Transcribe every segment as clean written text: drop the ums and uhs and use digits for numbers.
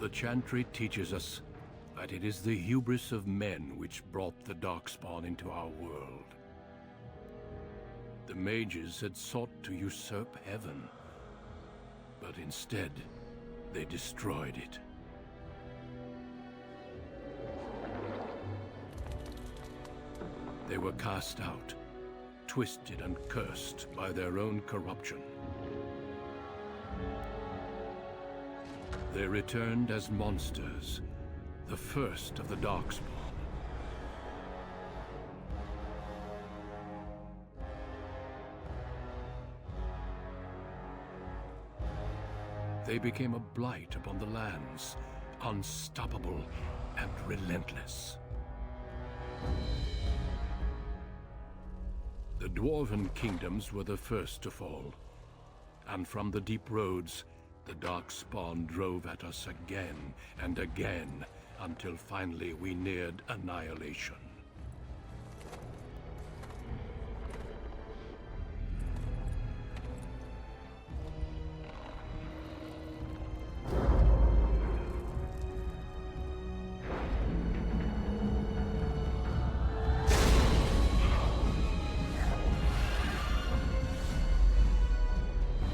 The Chantry teaches us that it is the hubris of men which brought the Darkspawn into our world. The mages had sought to usurp heaven, but instead, they destroyed it. They were cast out, twisted and cursed by their own corruption. They returned as monsters, the first of the Darkspawn. They became a blight upon the lands, unstoppable and relentless. The dwarven kingdoms were the first to fall, and from the deep roads, the Darkspawn drove at us again and again, until finally we neared annihilation.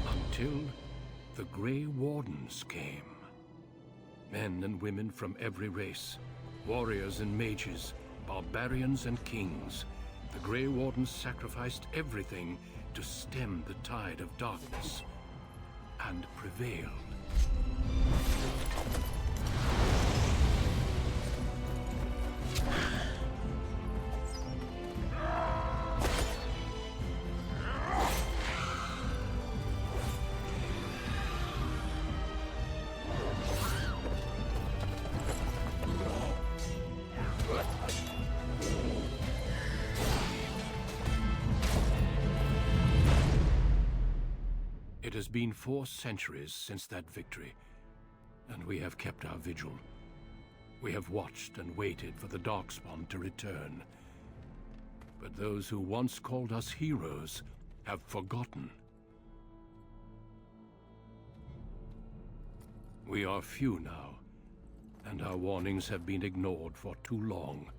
Until the Grey Wardens came. Men and women from every race, warriors and mages, barbarians and kings. The Grey Wardens sacrificed everything to stem the tide of darkness, and prevailed. It has been 4 centuries since that victory, and we have kept our vigil. We have watched and waited for the Darkspawn to return. But those who once called us heroes have forgotten. We are few now, and our warnings have been ignored for too long.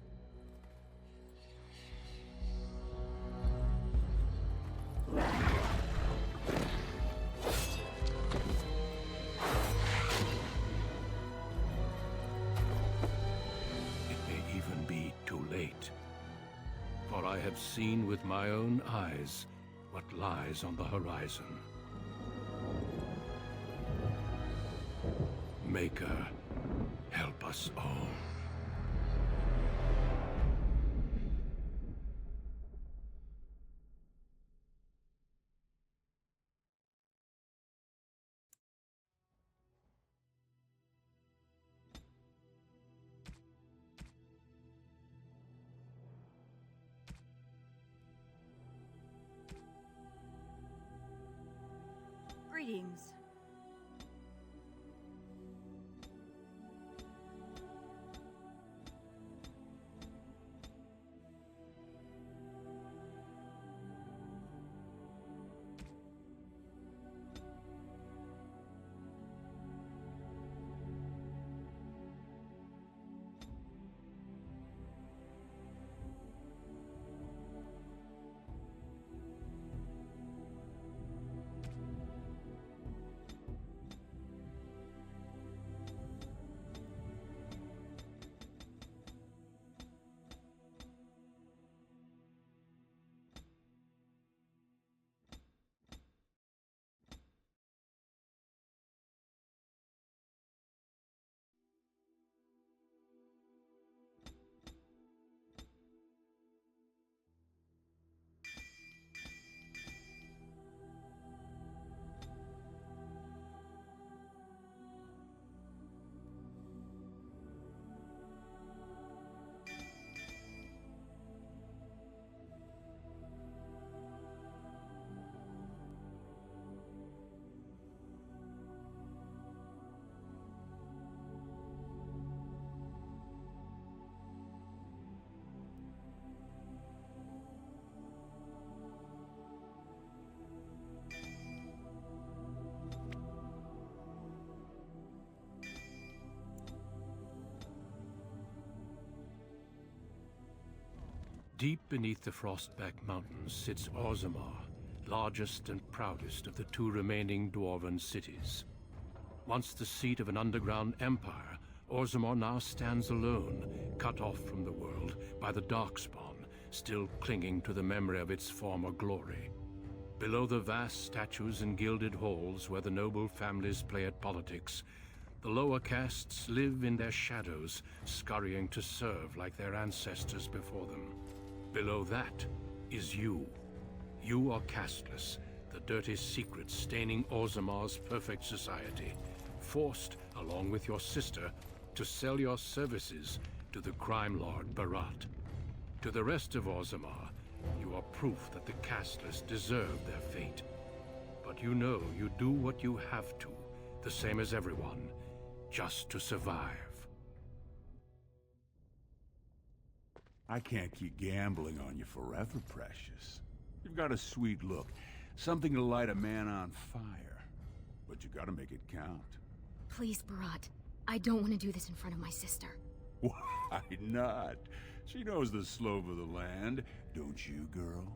For I have seen with my own eyes what lies on the horizon. Maker, help us all. Greetings. Deep beneath the Frostback Mountains sits Orzammar, largest and proudest of the two remaining dwarven cities. Once the seat of an underground empire, Orzammar now stands alone, cut off from the world by the Darkspawn, still clinging to the memory of its former glory. Below the vast statues and gilded halls where the noble families play at politics, the lower castes live in their shadows, scurrying to serve like their ancestors before them. Below that is you. You are Casteless, the dirty secret staining Orzammar's perfect society, forced, along with your sister, to sell your services to the crime lord Barat. To the rest of Orzammar, you are proof that the Casteless deserve their fate. But you know you do what you have to, the same as everyone, just to survive. I can't keep gambling on you forever, Precious. You've got a sweet look, something to light a man on fire. But you gotta make it count. Please, Barat. I don't want to do this in front of my sister. Why not? She knows the slope of the land, don't you, girl?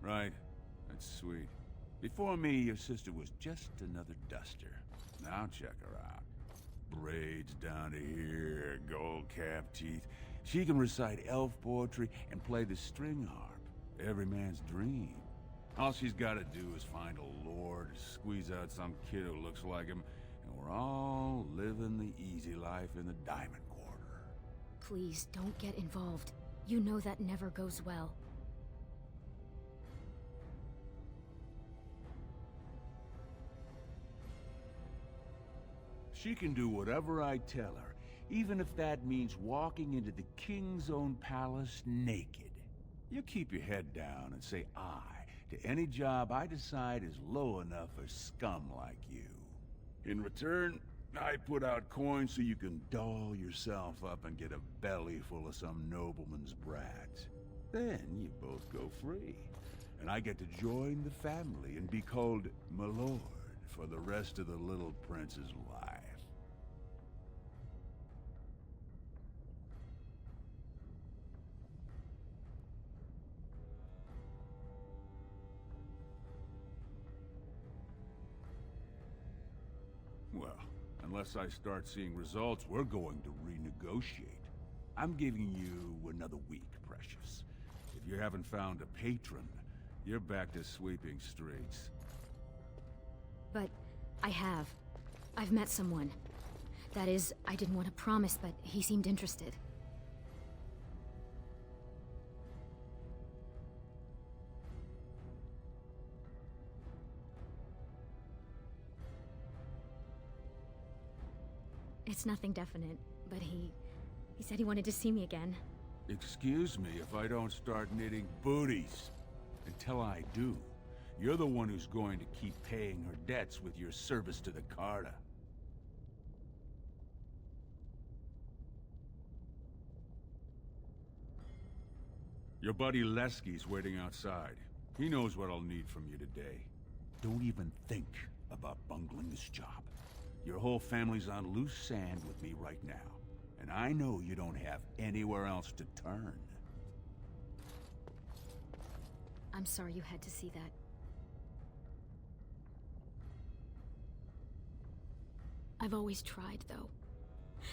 Right. That's sweet. Before me, your sister was just another duster. Now check her out. Braids down to here, gold-capped teeth. She can recite elf poetry and play the string harp. Every man's dream. All she's gotta do is find a lord, squeeze out some kid who looks like him, and we're all living the easy life in the Diamond Quarter. Please, don't get involved. You know that never goes well. She can do whatever I tell her, even if that means walking into the king's own palace naked. You keep your head down and say aye to any job I decide is low enough for scum like you. In return, I put out coins so you can doll yourself up and get a belly full of some nobleman's brats. Then you both go free, and I get to join the family and be called my lord for the rest of the little prince's life. Well, unless I start seeing results, we're going to renegotiate. I'm giving you another week, Precious. If you haven't found a patron, you're back to sweeping streets. But I have. I've met someone. That is, I didn't want to promise, but he seemed interested. It's nothing definite, but he said he wanted to see me again. Excuse me if I don't start knitting booties. Until I do, you're the one who's going to keep paying her debts with your service to the Carta. Your buddy Lesky's waiting outside. He knows what I'll need from you today. Don't even think about bungling this job. Your whole family's on loose sand with me right now, and I know you don't have anywhere else to turn. I'm sorry you had to see that. I've always tried, though.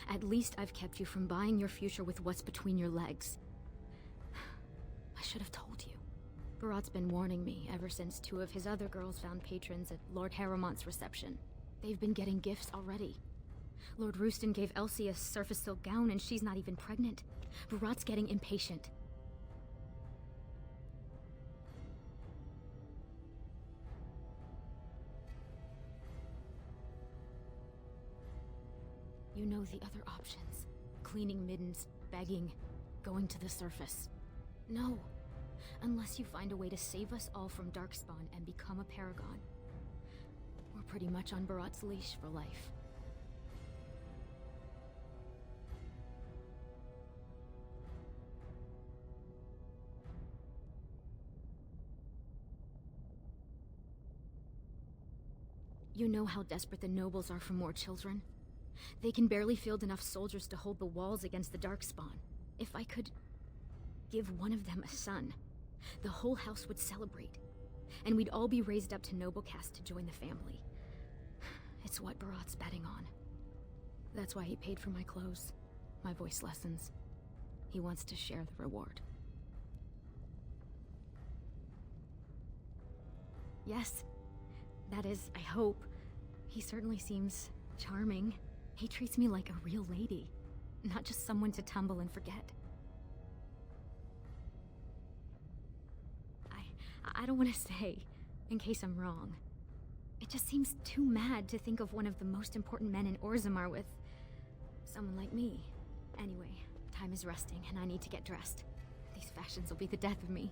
At least I've kept you from buying your future with what's between your legs. I should have told you. Barat's been warning me ever since two of his other girls found patrons at Lord Harrowmont's reception. They've been getting gifts already. Lord Rooston gave Elsie a surface silk gown and she's not even pregnant. Barat's getting impatient. You know the other options. Cleaning middens, begging, going to the surface. No. Unless you find a way to save us all from Darkspawn and become a paragon. We're pretty much on Barat's leash for life. You know how desperate the nobles are for more children? They can barely field enough soldiers to hold the walls against the Darkspawn. If I could give one of them a son, the whole house would celebrate, and we'd all be raised up to noble caste to join the family. It's what Barat's betting on. That's why he paid for my clothes, my voice lessons. He wants to share the reward. Yes. That is, I hope. He certainly seems charming. He treats me like a real lady, not just someone to tumble and forget. I don't want to say, in case I'm wrong. It just seems too mad to think of one of the most important men in Orzammar with someone like me. Anyway, time is rusting and I need to get dressed. These fashions will be the death of me.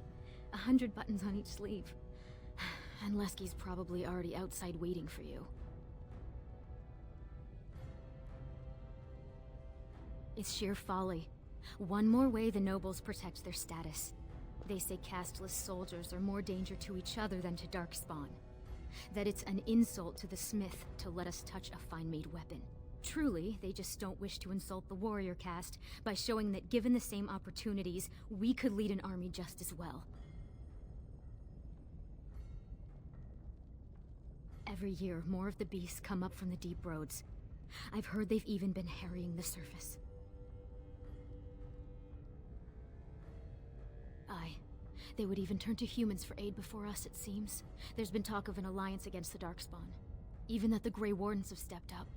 100 buttons on each sleeve. And Lesky's probably already outside waiting for you. It's sheer folly. One more way the nobles protect their status. They say casteless soldiers are more danger to each other than to Darkspawn. That it's an insult to the smith to let us touch a fine-made weapon. Truly, they just don't wish to insult the warrior caste by showing that given the same opportunities, we could lead an army just as well. Every year, more of the beasts come up from the deep roads. I've heard they've even been harrying the surface. Aye. They would even turn to humans for aid before us, it seems. There's been talk of an alliance against the Darkspawn. Even that the Grey Wardens have stepped up.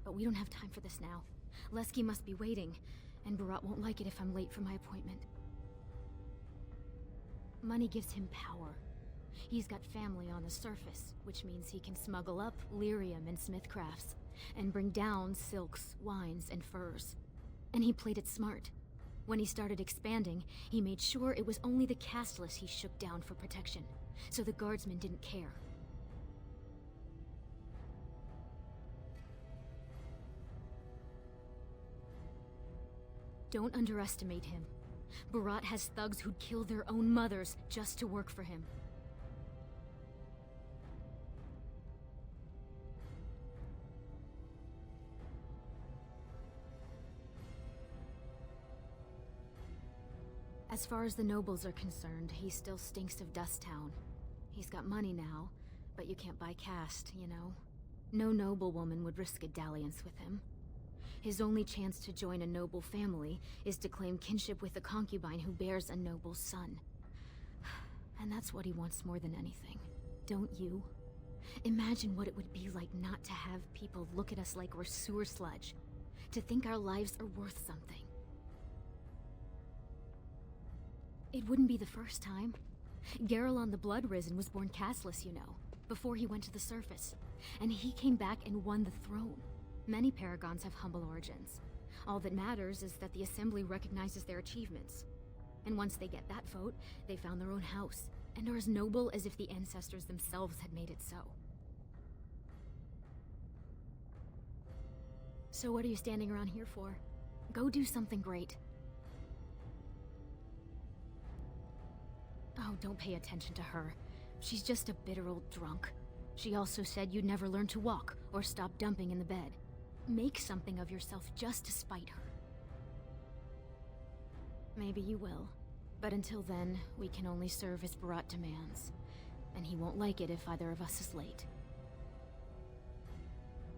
But we don't have time for this now. Lesky must be waiting, and Barat won't like it if I'm late for my appointment. Money gives him power. He's got family on the surface, which means he can smuggle up lyrium and smithcrafts, and bring down silks, wines, and furs. And he played it smart. When he started expanding, he made sure it was only the Casteless he shook down for protection, so the guardsmen didn't care. Don't underestimate him. Barat has thugs who'd kill their own mothers just to work for him. As far as the nobles are concerned, he still stinks of Dust Town. He's got money now, but you can't buy caste, you know? No noblewoman would risk a dalliance with him. His only chance to join a noble family is to claim kinship with a concubine who bears a noble son. And that's what he wants more than anything. Don't you? Imagine what it would be like not to have people look at us like we're sewer sludge. To think our lives are worth something. It wouldn't be the first time. Garelon the Blood Risen was born Casteless, you know, before he went to the surface. And he came back and won the throne. Many paragons have humble origins. All that matters is that the Assembly recognizes their achievements. And once they get that vote, they found their own house, and are as noble as if the ancestors themselves had made it so. So what are you standing around here for? Go do something great. Oh, don't pay attention to her. She's just a bitter old drunk. She also said you'd never learn to walk, or stop dumping in the bed. Make something of yourself just to spite her. Maybe you will. But until then, we can only serve as Barat demands. And he won't like it if either of us is late.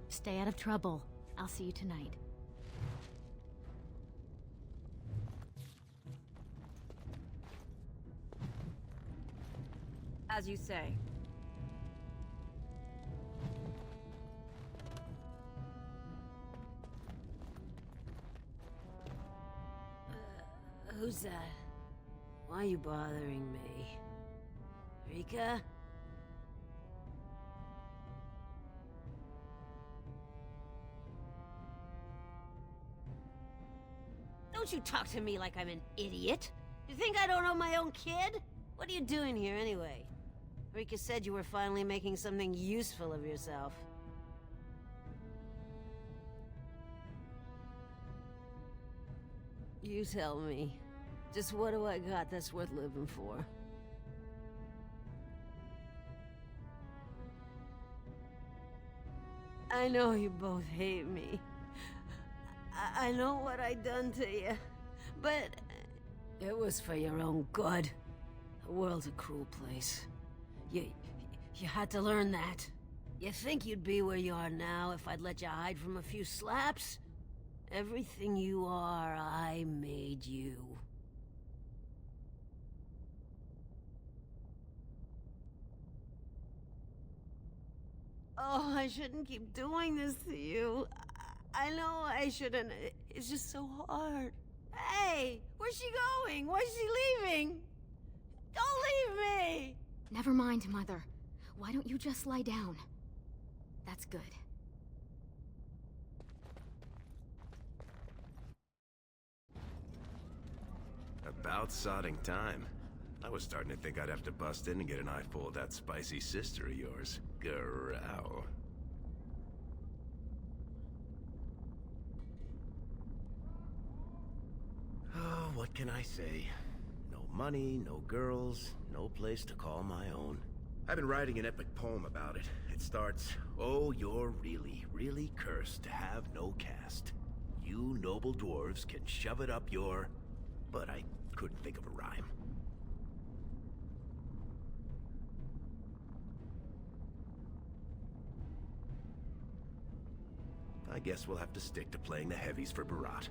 Stay out of trouble. I'll see you tonight. As you say. Who's that? Why are you bothering me? Rika? Don't you talk to me like I'm an idiot. You think I don't know my own kid? What are you doing here anyway? Rika said you were finally making something useful of yourself. You tell me. Just what do I got that's worth living for? I know you both hate me. I know what I done to you, but it was for your own good. The world's a cruel place. You had to learn that. You think you'd be where you are now if I'd let you hide from a few slaps? Everything you are, I made you. Oh, I shouldn't keep doing this to you. I know I shouldn't. It's just so hard. Hey, where's she going? Why's she leaving? Don't leave me! Never mind, Mother. Why don't you just lie down? That's good. About sodding time. I was starting to think I'd have to bust in and get an eyeful of that spicy sister of yours. Growl. Oh, what can I say? No money, no girls, no place to call my own. I've been writing an epic poem about it. It starts, "Oh, you're really, really cursed to have no caste. You noble dwarves can shove it up your..." But I couldn't think of a rhyme. I guess we'll have to stick to playing the heavies for Barat.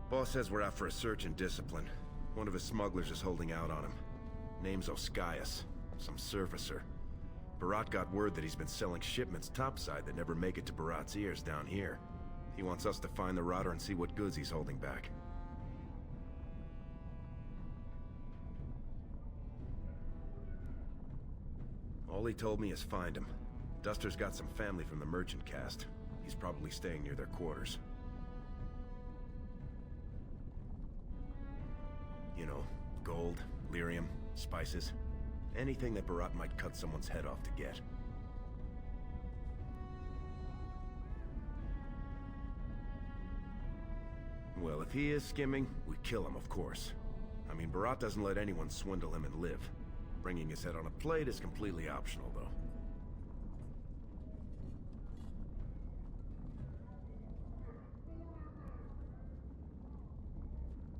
Boss says we're out for a search and discipline. One of his smugglers is holding out on him. Name's Oskias, some surfacer. Barat got word that he's been selling shipments topside that never make it to Barat's ears down here. He wants us to find the rotter and see what goods he's holding back. All he told me is find him. Duster's got some family from the merchant caste. He's probably staying near their quarters. You know, gold, lyrium, spices. Anything that Barat might cut someone's head off to get. Well, if he is skimming, we kill him, of course. I mean, Barat doesn't let anyone swindle him and live. Bringing his head on a plate is completely optional, though.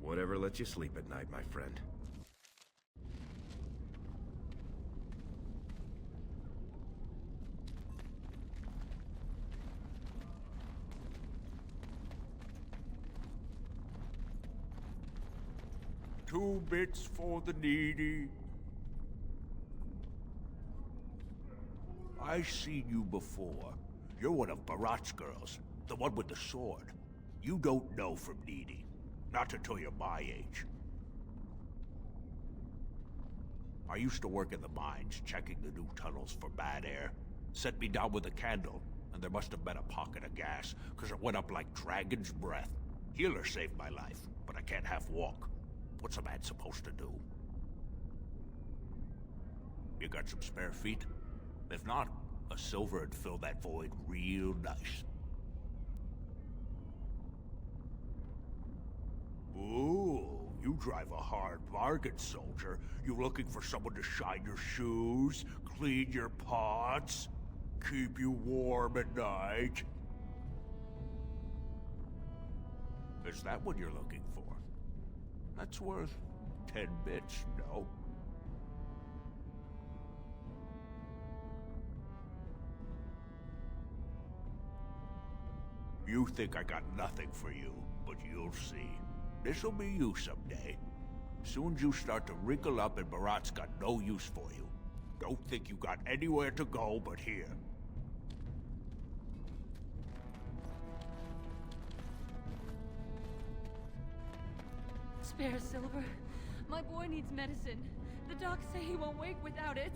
Whatever lets you sleep at night, my friend. Two bits for the needy. I seen you before. You're one of Barat's girls, the one with the sword. You don't know from needy. Not until you're my age. I used to work in the mines, checking the new tunnels for bad air. Set me down with a candle, and there must have been a pocket of gas, because it went up like dragon's breath. Healer saved my life, but I can't half walk. What's a man supposed to do? You got some spare feet? If not, a silver would fill that void real nice. Ooh, you drive a hard bargain, soldier. You looking for someone to shine your shoes, clean your pots, keep you warm at night? Is that what you're looking for? That's worth 10 bits, no? You think I got nothing for you, but you'll see. This'll be you someday. Soon you start to wrinkle up and Barat's got no use for you. Don't think you got anywhere to go but here. Spare silver. My boy needs medicine. The docs say he won't wake without it.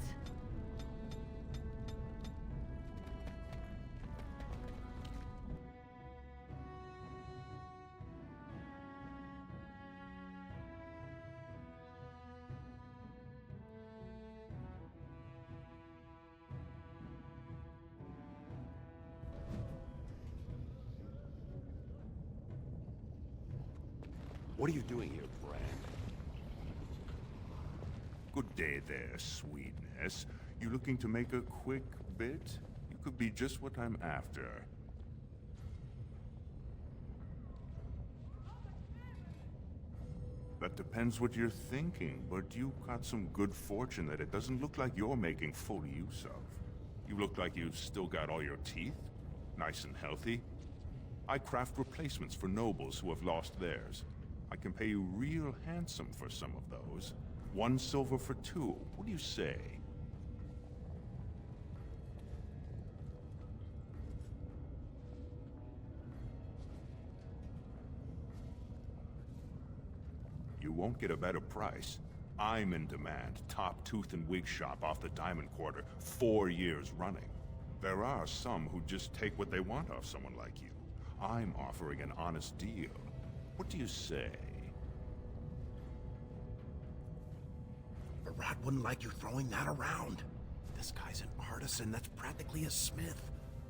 What are you doing here, Brand? Good day there, sweetness. You looking to make a quick bit? You could be just what I'm after. That depends what you're thinking, but you've got some good fortune that it doesn't look like you're making full use of. You look like you've still got all your teeth, nice and healthy. I craft replacements for nobles who have lost theirs. I can pay you real handsome for some of those. 1 silver for 2. What do you say? You won't get a better price. I'm in demand, top tooth and wig shop off the Diamond Quarter, 4 years running. There are some who just take what they want off someone like you. I'm offering an honest deal. What do you say? Barad wouldn't like you throwing that around. This guy's an artisan that's practically a smith.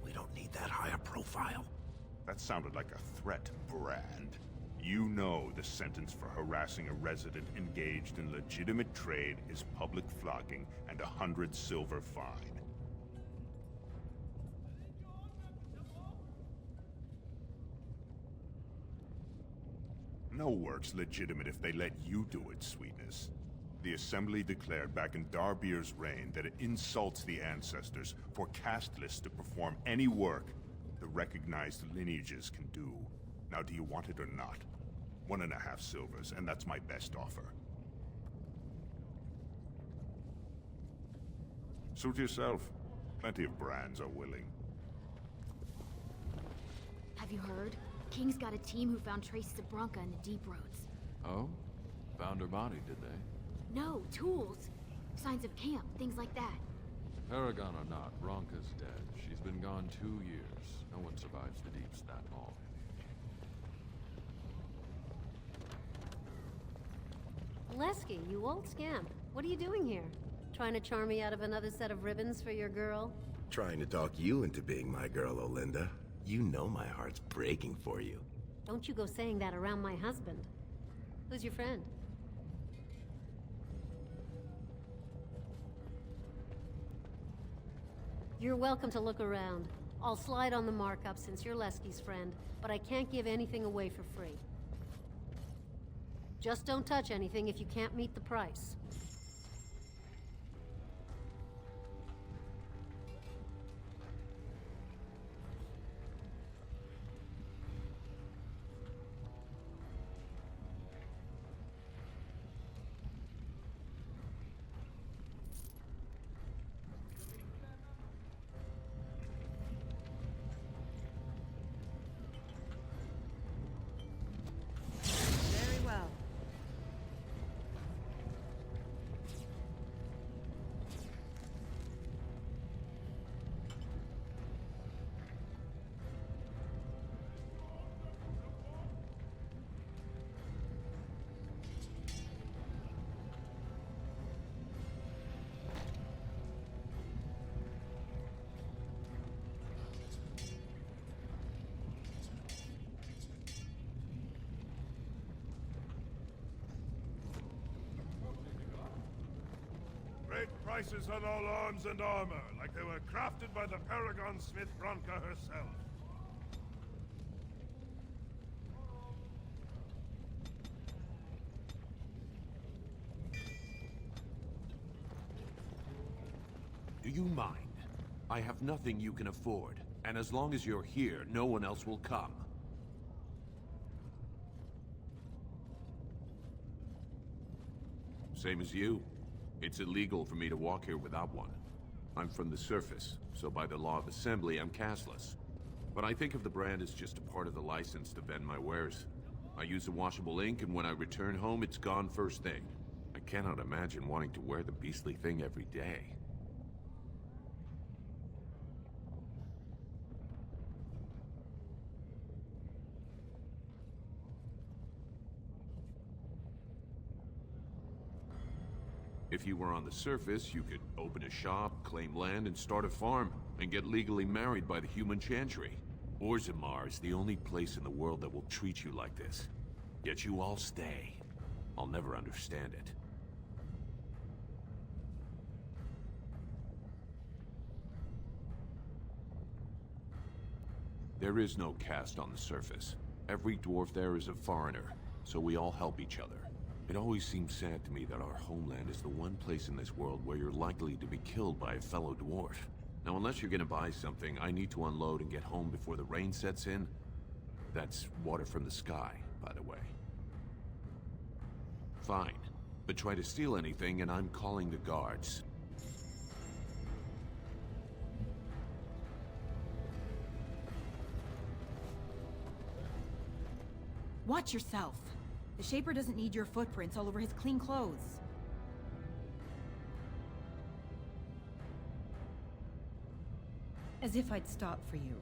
We don't need that high a profile. That sounded like a threat, Brand. You know the sentence for harassing a resident engaged in legitimate trade is public flogging and 100 silver fine. No work's legitimate if they let you do it, sweetness. The Assembly declared back in Darbir's reign that it insults the ancestors for Casteless to perform any work the recognized lineages can do. Now, do you want it or not? 1.5 silvers, and that's my best offer. Suit yourself. Plenty of brands are willing. Have you heard? King's got a team who found traces of Bronca in the deep roads. Oh? Found her body, did they? No, tools. Signs of camp, things like that. Paragon or not, Bronca's dead. She's been gone 2 years. No one survives the deeps that long. Lesky, you old scamp. What are you doing here? Trying to charm me out of another set of ribbons for your girl? Trying to talk you into being my girl, Olinda. You know my heart's breaking for you. Don't you go saying that around my husband. Who's your friend? You're welcome to look around. I'll slide on the markup since you're Lesky's friend, but I can't give anything away for free. Just don't touch anything if you can't meet the price. Great prices on all arms and armor, like they were crafted by the Paragon Smith Bronca herself. Do you mind? I have nothing you can afford, and as long as you're here, no one else will come. Same as you. It's illegal for me to walk here without one. I'm from the surface, so by the law of assembly, I'm casteless. But I think of the brand as just a part of the license to vend my wares. I use a washable ink, and when I return home, it's gone first thing. I cannot imagine wanting to wear the beastly thing every day. If you were on the surface, you could open a shop, claim land, and start a farm, and get legally married by the human chantry. Orzammar is the only place in the world that will treat you like this. Yet you all stay. I'll never understand it. There is no caste on the surface. Every dwarf there is a foreigner, so we all help each other. It always seems sad to me that our homeland is the one place in this world where you're likely to be killed by a fellow dwarf. Now, unless you're gonna buy something, I need to unload and get home before the rain sets in. That's water from the sky, by the way. Fine, but try to steal anything and I'm calling the guards. Watch yourself. The Shaper doesn't need your footprints all over his clean clothes. As if I'd stop for you.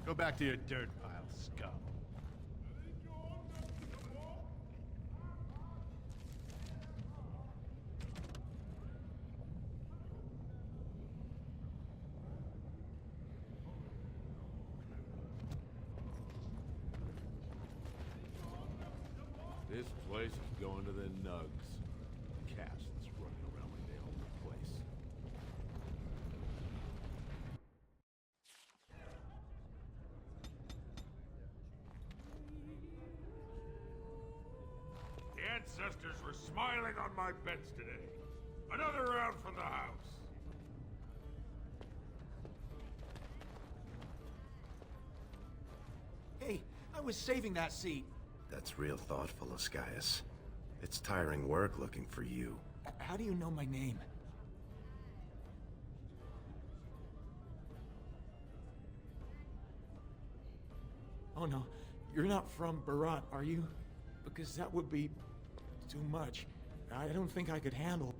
Go back to your dirt pile, scum. This place is going to the nugs. Cast that's running around like they own the place. The ancestors were smiling on my beds today. Another round from the house. Hey, I was saving that seat. That's real thoughtful, Ascaius. It's tiring work looking for you. How do you know my name? Oh no, you're not from Barat, are you? Because that would be too much. I don't think I could handle.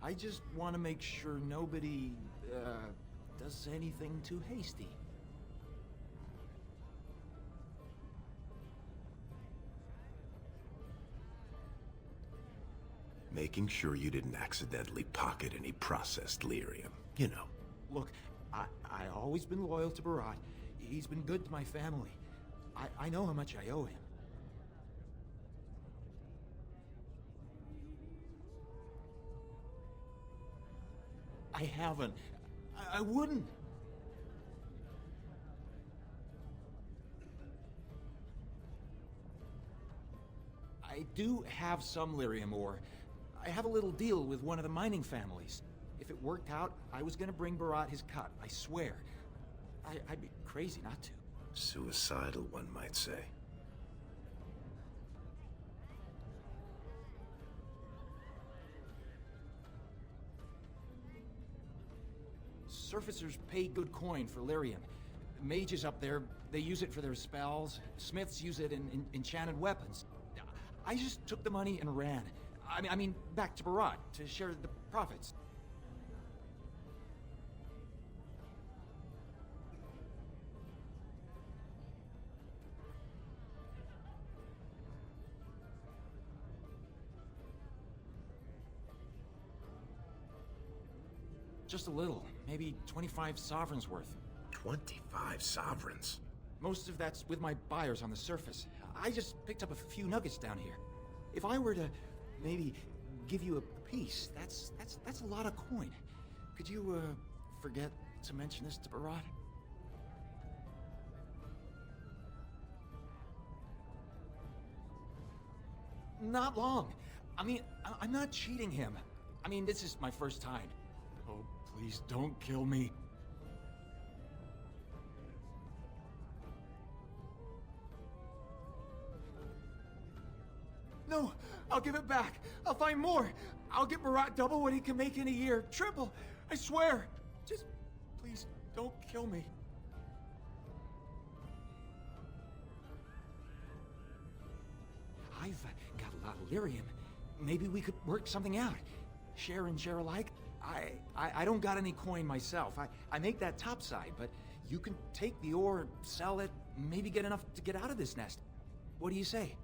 I just want to make sure nobody, does anything too hasty. Making sure you didn't accidentally pocket any processed lyrium. You know. Look, I always been loyal to Barat. He's been good to my family. I know how much I owe him. I haven't. I wouldn't. I do have some lyrium ore. I have a little deal with one of the mining families. If it worked out, I was gonna bring Barat his cut, I swear. I'd be crazy not to. Suicidal, one might say. Surfacers pay good coin for lyrium. Mages up there, they use it for their spells. Smiths use it in enchanted weapons. I just took the money and ran. I mean, back to Barat to share the profits. Just a little, maybe 25 sovereigns worth. 25 sovereigns? Most of that's with my buyers on the surface. I just picked up a few nuggets down here. If I were to maybe give you a piece, that's a lot of coin. Could you, forget to mention this to Barat? Not long. I mean, I'm not cheating him. I mean, this is my first time. Oh, please don't kill me. No, I'll give it back. I'll find more. I'll get Barat double what he can make in a year. Triple, I swear. Just, please, don't kill me. I've got a lot of lyrium. Maybe we could work something out. Share and share alike. I don't got any coin myself. I make that topside, but you can take the ore, sell it, maybe get enough to get out of this nest. What do you say?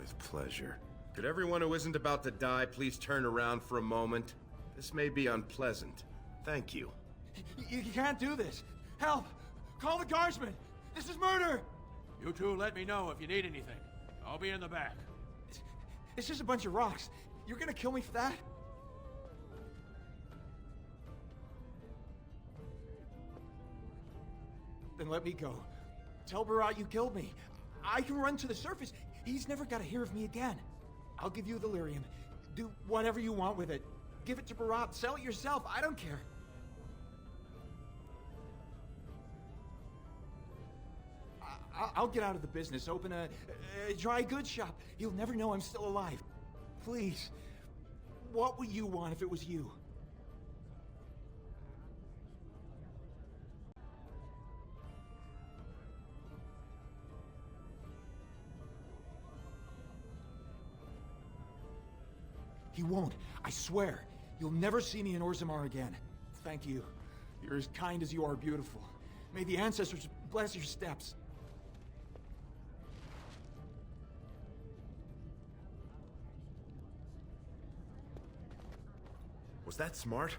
With pleasure. Could everyone who isn't about to die please turn around for a moment? This may be unpleasant. Thank you. You can't do this. Help! Call the guardsmen! This is murder! You two let me know if you need anything. I'll be in the back. It's just a bunch of rocks. You're gonna kill me for that? Then let me go. Tell Barat you killed me. I can run to the surface. He's never got to hear of me again. I'll give you the lyrium. Do whatever you want with it. Give it to Barat. Sell it yourself. I don't care. I'll get out of the business. Open a dry goods shop. He'll never know I'm still alive. Please. What would you want if it was you? He won't. I swear. You'll never see me in Orzammar again. Thank you. You're as kind as you are beautiful. May the ancestors bless your steps. Was that smart?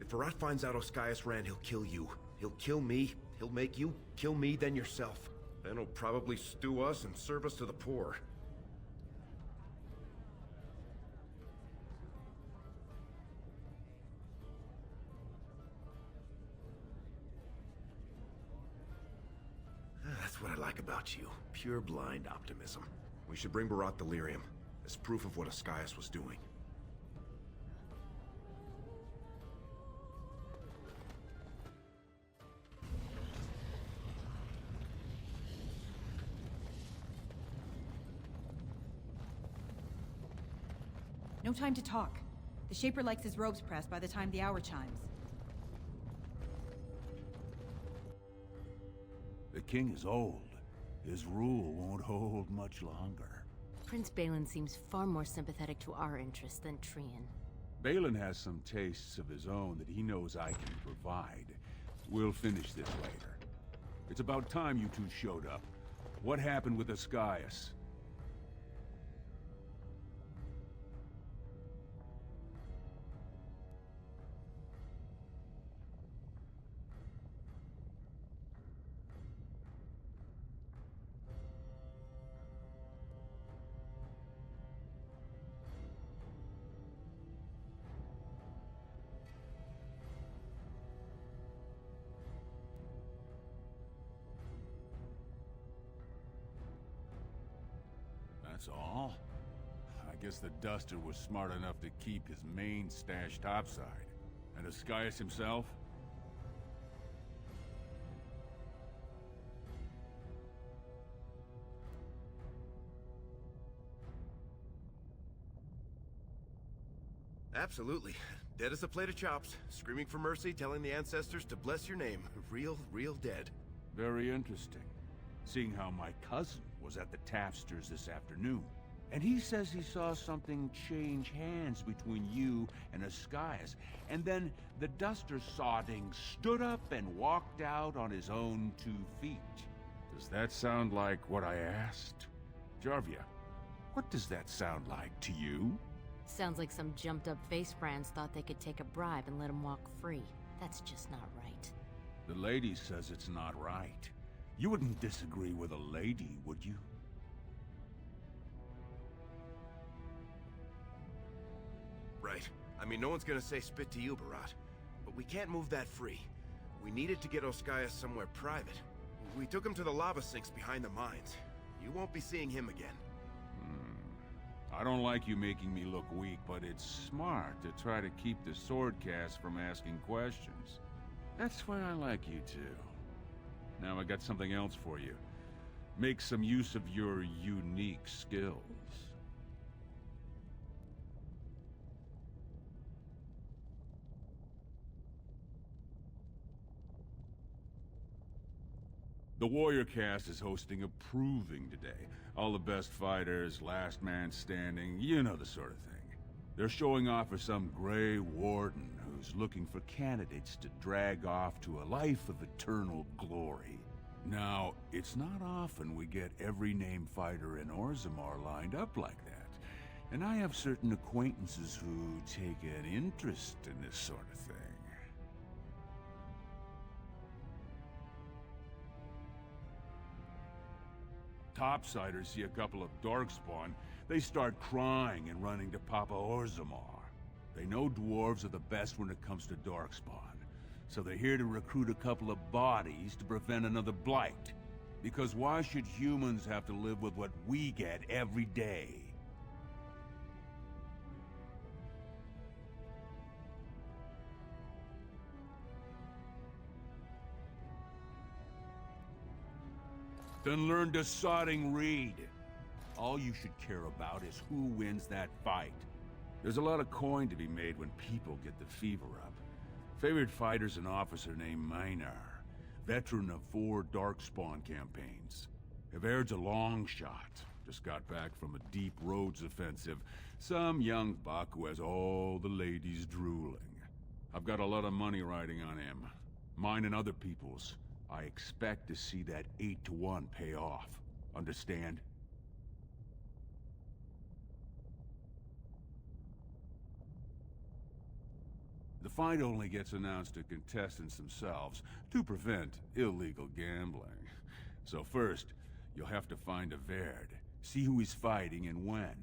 If Barat finds out Oscaius ran, he'll kill you. He'll kill me. He'll make you kill me, then yourself. Then he'll probably stew us and serve us to the poor. That's what I like about you. Pure blind optimism. We should bring Barat the lyrium as proof of what Oscaius was doing. No time to talk. The Shaper likes his robes pressed by the time the hour chimes. The king is old. His rule won't hold much longer. Prince Balin seems far more sympathetic to our interests than Trian. Balin has some tastes of his own that he knows I can provide. We'll finish this later. It's about time you two showed up. What happened with Oscaius? That's all? I guess the Duster was smart enough to keep his main stash topside. And Oscaius himself? Absolutely. Dead as a plate of chops. Screaming for mercy, telling the ancestors to bless your name. Real dead. Very interesting. Seeing how my cousin was at the tapsters this afternoon. And he says he saw something change hands between you and Oscaius. And then the Duster Sodding stood up and walked out on his own 2 feet. Does that sound like what I asked? Jarvia, what does that sound like to you? Sounds like some jumped-up face brands thought they could take a bribe and let him walk free. That's just not right. The lady says it's not right. You wouldn't disagree with a lady, would you? Right. I mean, no one's gonna say spit to you, Barat. But we can't move that free. We needed to get Oscaius somewhere private. We took him to the lava sinks behind the mines. You won't be seeing him again. I don't like you making me look weak, but it's smart to try to keep the Swordcast from asking questions. That's why I like you two. Now I got something else for you. Make some use of your unique skills. The Warrior Cast is hosting a proving today. All the best fighters, last man standing, you know the sort of thing. They're showing off for some Grey Warden who's looking for candidates to drag off to a life of eternal glory. Now, it's not often we get every named fighter in Orzammar lined up like that. And I have certain acquaintances who take an interest in this sort of thing. Topsiders see a couple of Darkspawn, they start crying and running to Papa Orzammar. They know dwarves are the best when it comes to Darkspawn, so they're here to recruit a couple of bodies to prevent another blight. Because why should humans have to live with what we get every day? Then learn to sodding read. All you should care about is who wins that fight. There's a lot of coin to be made when people get the fever up. Favorite fighter's an officer named Minar, veteran of 4 Darkspawn campaigns. Havaird's a long shot. Just got back from a deep roads offensive. Some young buck who has all the ladies drooling. I've got a lot of money riding on him. Mine and other people's. I expect to see that 8-to-1 pay off. Understand? The fight only gets announced to contestants themselves to prevent illegal gambling. So first, you'll have to find Havaired, see who he's fighting and when.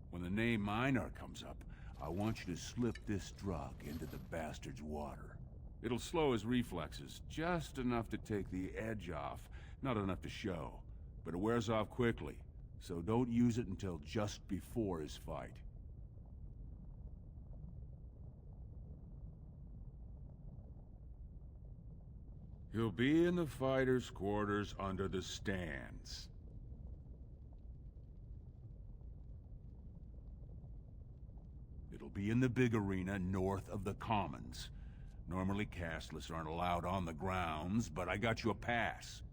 When the name Minar comes up, I want you to slip this drug into the bastard's water. It'll slow his reflexes, just enough to take the edge off, not enough to show. But it wears off quickly, so don't use it until just before his fight. He'll be in the fighters' quarters under the stands. It'll be in the big arena north of the Commons. Normally, Casteless aren't allowed on the grounds, but I got you a pass.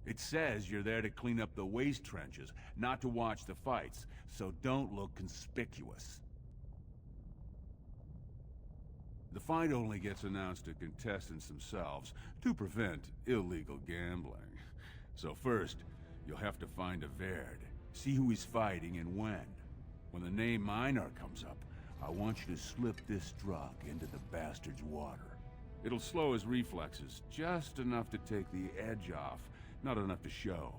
It says you're there to clean up the waste trenches, not to watch the fights, so don't look conspicuous. The fight only gets announced to contestants themselves to prevent illegal gambling. So first, you'll have to find Havaired, see who he's fighting and when. When the name Minar comes up, I want you to slip this drug into the bastard's water. It'll slow his reflexes, just enough to take the edge off, not enough to show.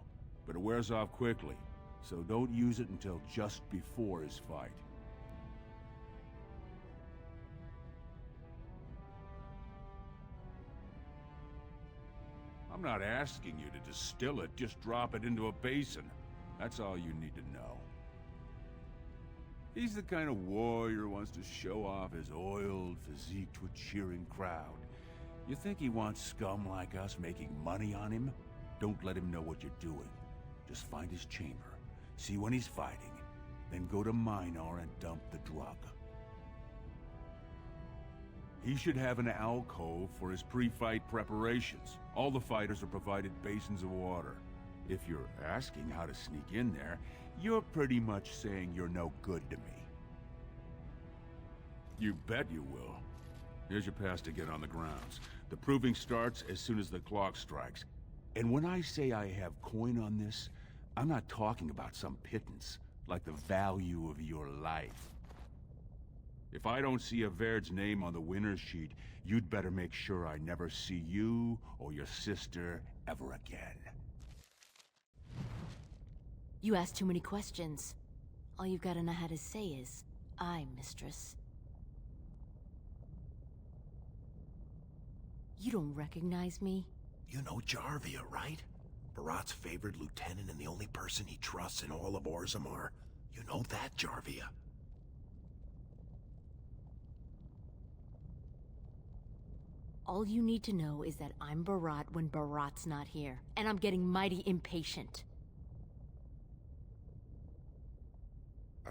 But it wears off quickly, so don't use it until just before his fight. I'm not asking you to distill it, just drop it into a basin. That's all you need to know. He's the kind of warrior who wants to show off his oiled physique to a cheering crowd. You think he wants scum like us making money on him? Don't let him know what you're doing. Just find his chamber, see when he's fighting, then go to Minar and dump the drug. He should have an alcove for his pre-fight preparations. All the fighters are provided basins of water. If you're asking how to sneak in there, you're pretty much saying you're no good to me. You bet you will. Here's your pass to get on the grounds. The proving starts as soon as the clock strikes. And when I say I have coin on this, I'm not talking about some pittance, like the value of your life. If I don't see Havaird's name on the winner's sheet, you'd better make sure I never see you or your sister ever again. You ask too many questions. All you've got to know how to say is, "Aye, mistress." You don't recognize me? You know Jarvia, right? Barat's favorite lieutenant and the only person he trusts in all of Orzammar. You know that, Jarvia? All you need to know is that I'm Barat when Barat's not here, and I'm getting mighty impatient.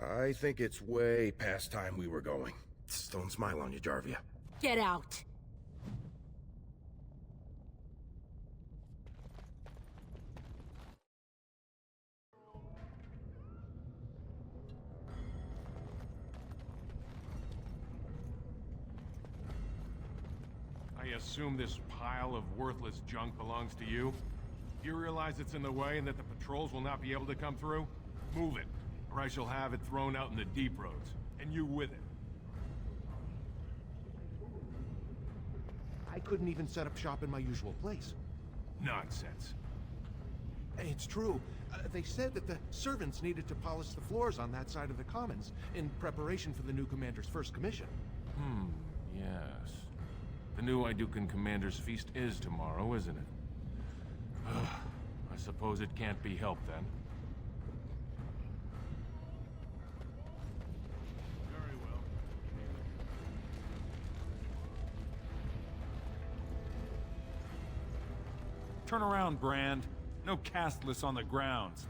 I think it's way past time we were going. Don't smile on you, Jarvia. Get out! I assume this pile of worthless junk belongs to you? you realize it's in the way and that the patrols will not be able to come through? Move it, or I shall have it thrown out in the deep roads, and you with it. I couldn't even set up shop in my usual place. Nonsense. It's true. They said that the servants needed to polish the floors on that side of the commons in preparation for the new commander's first commission. Yes. The new Idukan commander's feast is tomorrow, isn't it? I suppose it can't be helped then. Very well. Turn around, Brand. No Casteless on the grounds.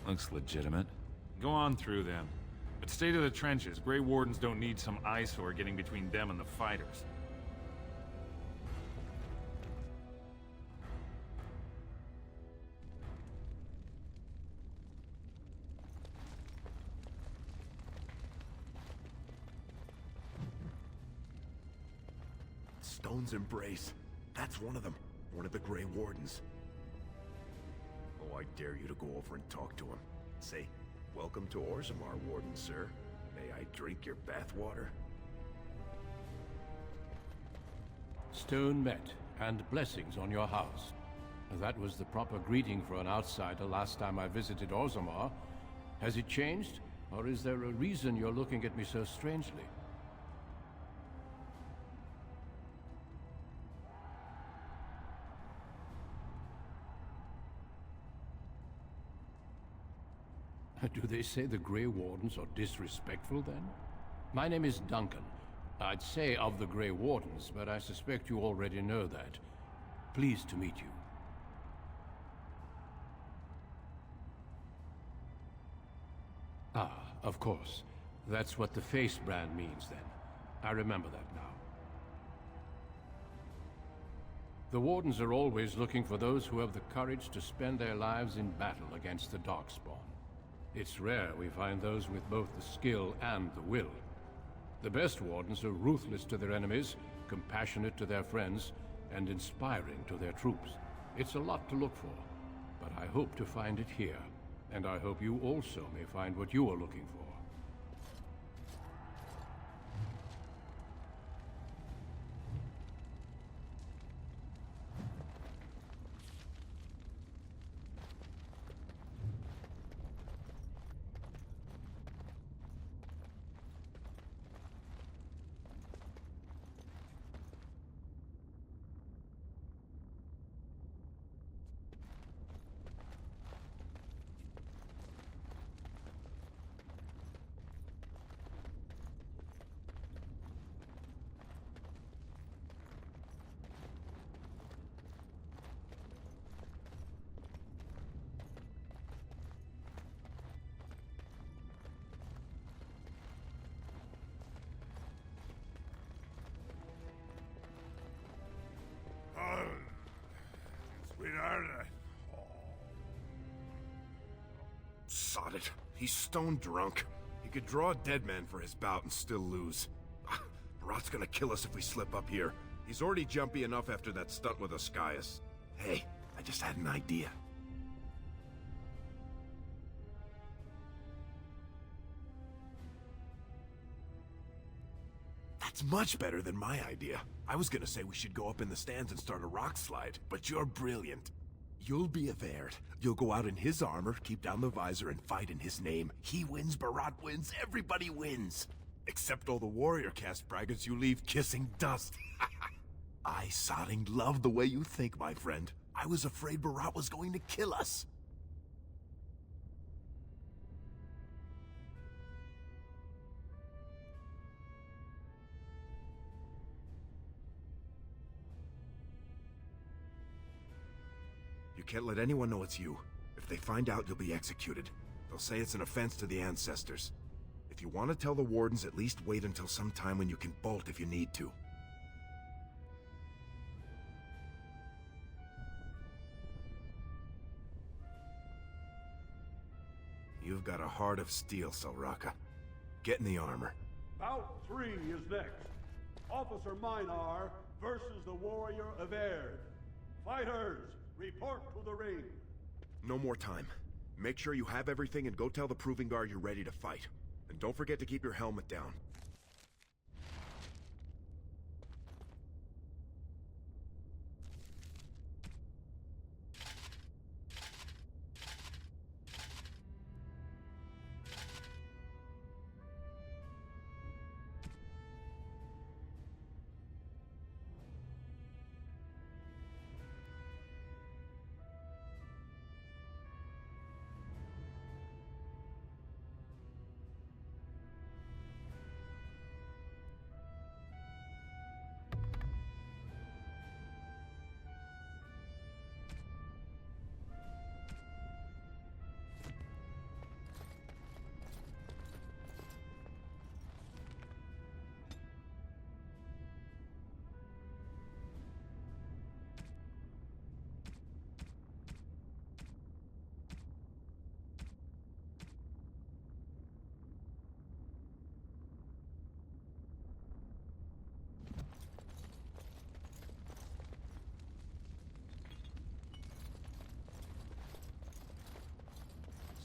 Looks legitimate. Go on through then. But stay to the trenches. Grey Wardens don't need some eyesore getting between them and the fighters. Stone's Embrace. That's one of them. One of the Grey Wardens. Oh, I dare you to go over and talk to him. Say, welcome to Orzammar, Warden, sir. May I drink your bathwater? Stone met, and blessings on your house. That was the proper greeting for an outsider last time I visited Orzammar. Has it changed? Or is there a reason you're looking at me so strangely? Do they say the Grey Wardens are disrespectful, then? My name is Duncan. I'd say of the Grey Wardens, but I suspect you already know that. Pleased to meet you. Ah, of course. That's what the face brand means, then. I remember that now. The Wardens are always looking for those who have the courage to spend their lives in battle against the Darkspawn. It's rare we find those with both the skill and the will. The best Wardens are ruthless to their enemies, compassionate to their friends, and inspiring to their troops. It's a lot to look for, but I hope to find it here, and I hope you also may find what you are looking for. Sweetheart, Sod it. He's stone drunk. He could draw a dead man for his bout and still lose. Barat's gonna kill us if we slip up here. He's already jumpy enough after that stunt with Ascaius. Hey, I just had an idea. That's much better than my idea. I was gonna say we should go up in the stands and start a rock slide, but you're brilliant. You'll be a Verd. You'll go out in his armor, keep down the visor, and fight in his name. He wins, Barat wins, everybody wins. Except all the warrior caste braggarts you leave kissing dust. I, Sodding, love the way you think, my friend. I was afraid Barat was going to kill us. You can't let anyone know it's you. If they find out, you'll be executed. They'll say it's an offense to the ancestors. If you want to tell the Wardens, at least wait until some time when you can bolt if you need to. You've got a heart of steel, Selraka. Get in the armor. Bout 3 is next. Officer Minar versus the warrior Averd. Fighters, report to the ring. No more time. Make sure you have everything and go tell the Proving Guard you're ready to fight. And don't forget to keep your helmet down.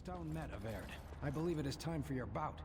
Stone met, Averd. I believe it is time for your bout.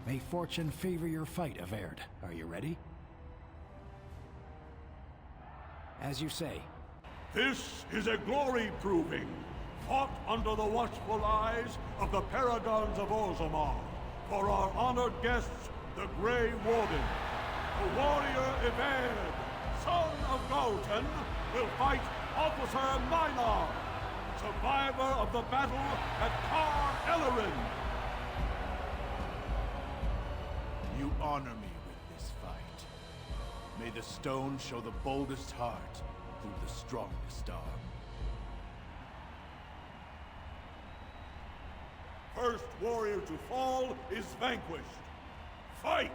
May fortune favor your fight, Averd. Are you ready? As you say. This is a glory proving, fought under the watchful eyes of the paragons of Orzammar, for our honored guests, the Grey Warden. The warrior Averd, son of Galton, will fight Officer Minar, survivor of the battle at Car Ellerin. You honor me with this fight. May the stone show the boldest heart through the strongest arm. First warrior to fall is vanquished. Fight!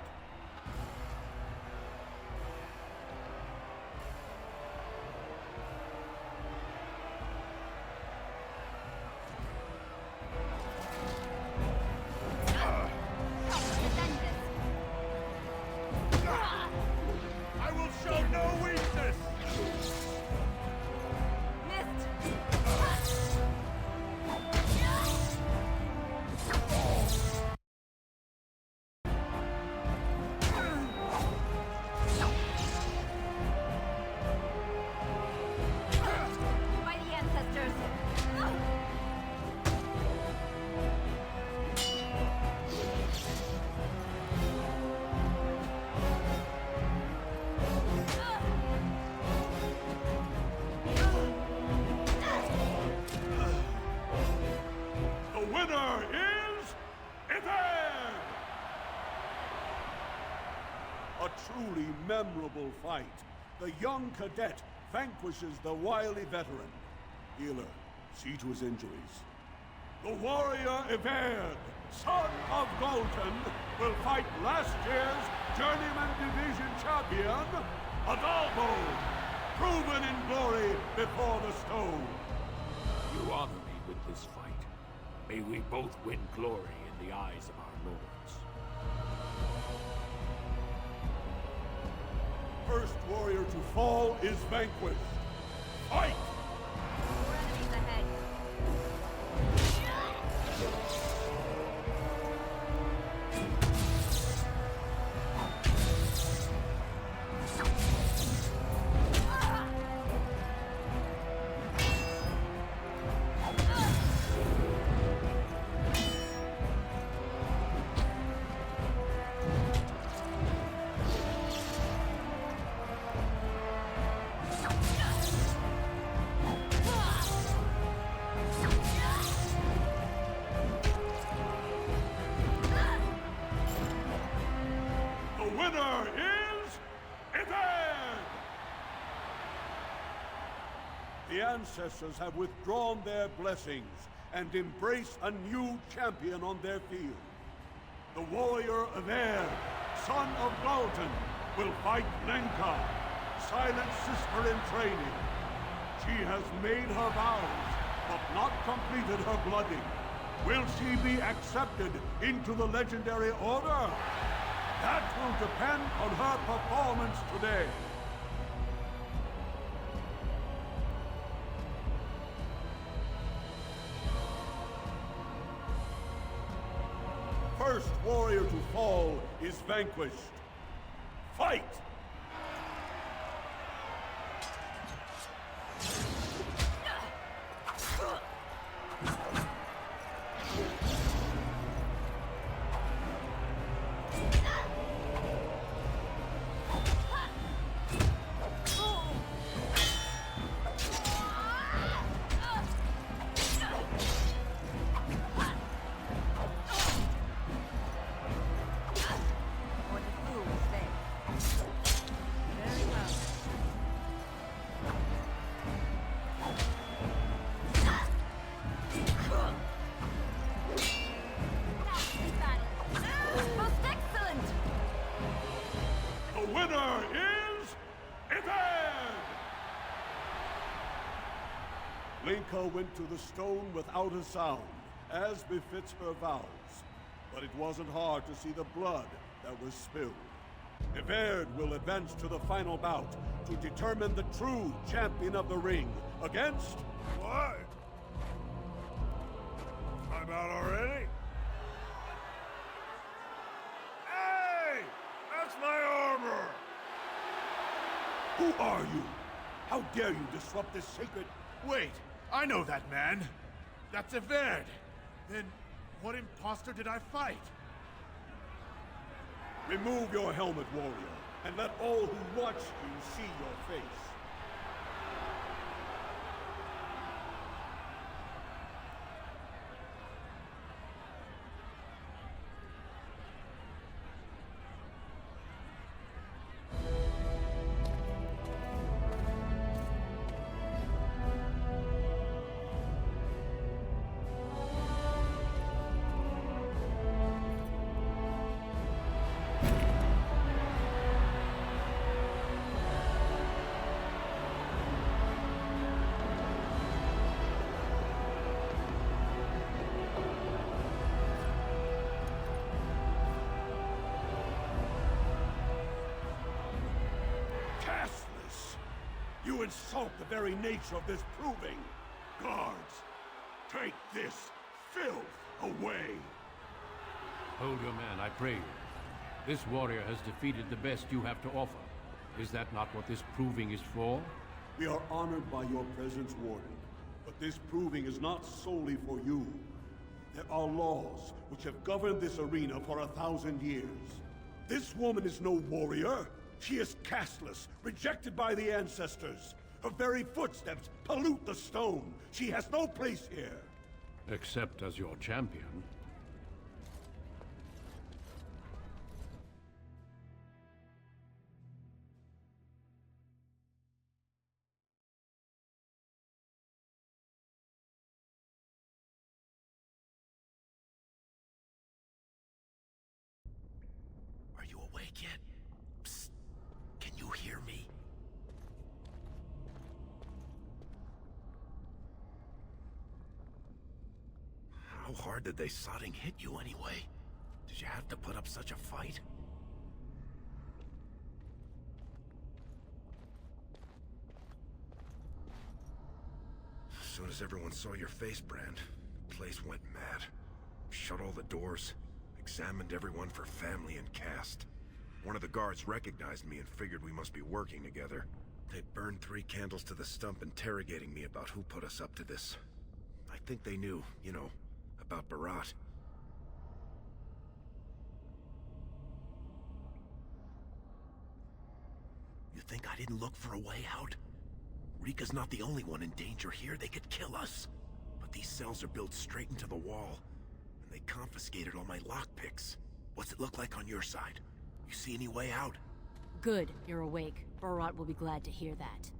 Truly memorable fight. The young cadet vanquishes the wily veteran. Healer, see to his injuries. The warrior Averd, son of Galton, will fight last year's Journeyman Division champion, Adalbo, proven in glory before the stone. You honor me with this fight. May we both win glory in the eyes of our lords. First warrior to fall is vanquished. Fight! More enemies ahead. The ancestors have withdrawn their blessings and embrace a new champion on their field. The warrior of Air, son of Galton, will fight Lenka, Silent sister in training. She has made her vows, but not completed her blooding. Will she be accepted into the legendary order? That will depend on her performance today. First warrior to fall is vanquished. Fight! Lenka went to the stone without a sound, as befits her vows. But it wasn't hard to see the blood that was spilled. Everd will advance to the final bout to determine the true champion of the ring against... What? I'm out already? Hey! That's my armor! Who are you? How dare you disrupt this sacred... Wait! I know that man! That's Everd! Then, what imposter did I fight? Remove your helmet, warrior, and let all who watch you see your face. Casteless! You insult the very nature of this proving! Guards, take this filth away! Hold your man, I pray you. This warrior has defeated the best you have to offer. Is that not what this proving is for? We are honored by your presence, Warden. But this proving is not solely for you. There are laws which have governed this arena for 1,000 years. This woman is no warrior. She is casteless, rejected by the ancestors. Her very footsteps pollute the stone. She has no place here. Except as your champion. Are you awake yet? Psst. Can you hear me? How hard did they sodding hit you anyway? Did you have to put up such a fight? As soon as everyone saw your face, Brand, the place went mad. Shut all the doors, examined everyone for family and caste. One of the guards recognized me and figured we must be working together. They burned 3 candles to the stump interrogating me about who put us up to this. I think they knew, you know, about Barat. You think I didn't look for a way out? Rika's not the only one in danger here. They could kill us. But these cells are built straight into the wall. And they confiscated all my lockpicks. What's it look like on your side? You see any way out? Good, you're awake. Barat will be glad to hear that.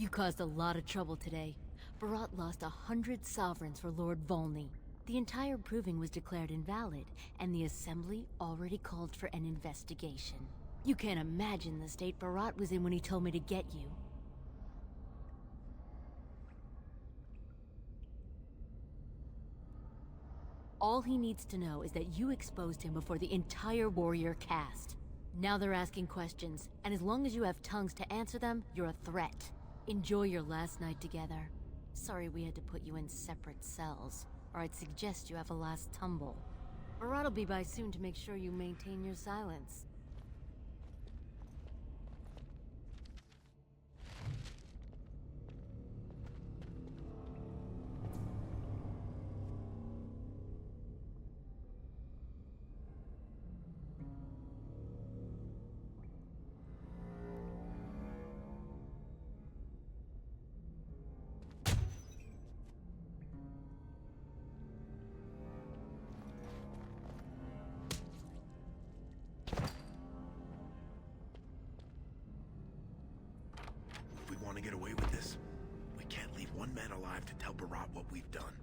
You caused a lot of trouble today. Barat lost 100 sovereigns for Lord Volney. The entire proving was declared invalid, and the Assembly already called for an investigation. You can't imagine the state Barat was in when he told me to get you. All he needs to know is that you exposed him before the entire warrior caste. Now they're asking questions, and as long as you have tongues to answer them, you're a threat. Enjoy your last night together. Sorry we had to put you in separate cells, or I'd suggest you have a last tumble. Barat will be by soon to make sure you maintain your silence. Want to get away with this? We can't leave one man alive to tell Barat what we've done.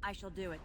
I shall do it.